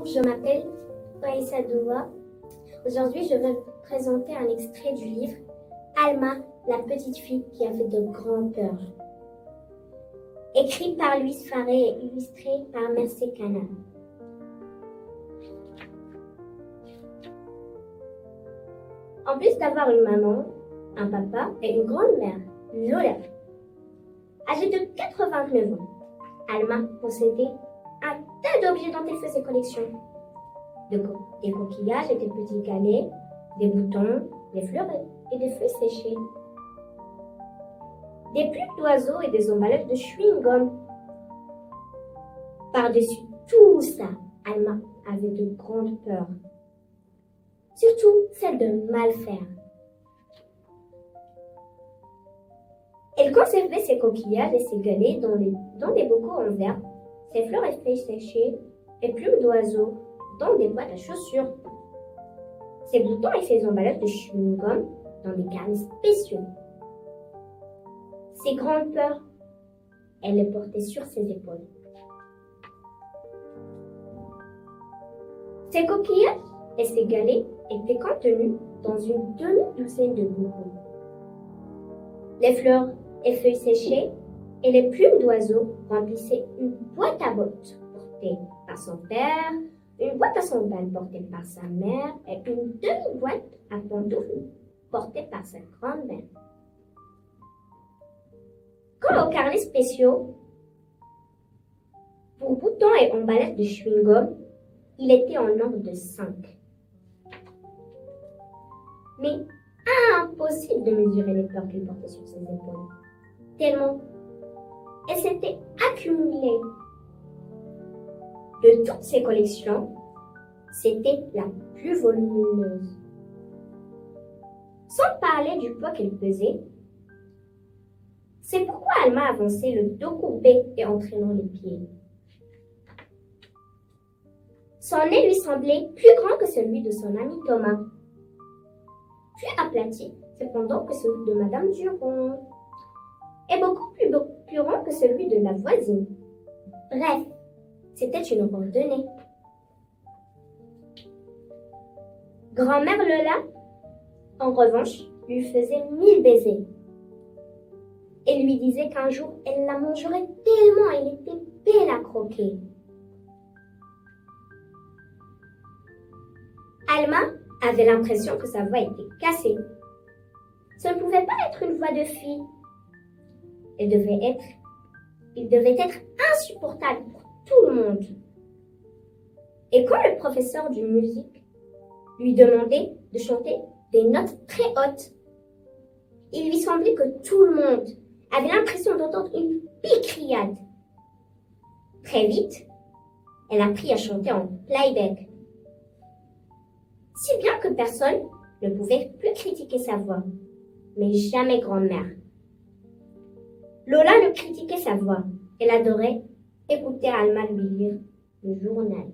Bonjour, je m'appelle Raïssa Doua. Aujourd'hui, je vais vous présenter un extrait du livre Alma, la petite fille qui a fait de grandes peurs. Écrit par Louise Farré et illustré par Mercé Cana. En plus d'avoir une maman, un papa et une grand-mère, Lola, âgée de 89 ans, Alma possédait un tas d'objets dont elle faisait collection. Des coquillages et des petits galets, des boutons, des fleurs et des feuilles séchées. Des plumes d'oiseaux et des emballages de chewing-gum. Par-dessus tout ça, Alma avait de grandes peurs. Surtout celle de mal faire. Elle conservait ses coquillages et ses galets dans des bocaux en verre, ses fleurs et feuilles séchées et plumes d'oiseaux dans des boîtes à chaussures, ses boutons et ses emballages de chewing-gum dans des carnets spéciaux. Ses grandes peurs, elle les portait sur ses épaules. Ses coquillages et ses galets étaient contenus dans une demi-douzaine de bocaux. Les fleurs et feuilles séchées et les plumes d'oiseaux remplissaient une boîte à bottes portée par son père, une boîte à sandales portée par sa mère et une demi-boîte à pantoufles portée par sa grand-mère. Quant aux carnets spéciaux, pour boutons et emballages de chewing-gum, il était en nombre de 5. Mais impossible de mesurer les peurs qu'il portait sur ses épaules, tellement elles s'étaient accumulées. De toutes ses collections, c'était la plus volumineuse. Sans parler du poids qu'elle pesait, c'est pourquoi Alma avançait le dos courbé et entraînant les pieds. Son nez lui semblait plus grand que celui de son ami Thomas, plus aplati cependant que celui de Madame Durand, et beaucoup plus rond que celui de la voisine. Bref, c'était une randonnée. Grand-mère Lola, en revanche, lui faisait 1000 baisers. Elle lui disait qu'un jour, elle la mangerait tellement elle était belle à croquer. Alma avait l'impression que sa voix était cassée. Ça ne pouvait pas être une voix de fille. Il devait être insupportable pour tout le monde. Et quand le professeur de musique lui demandait de chanter des notes très hautes, il lui semblait que tout le monde avait l'impression d'entendre une picriade. Très vite, elle a appris à chanter en playback. Si bien que personne ne pouvait plus critiquer sa voix, mais jamais grand-mère. Lola ne critiquait sa voix. Elle adorait écouter Alma lui lire le journal.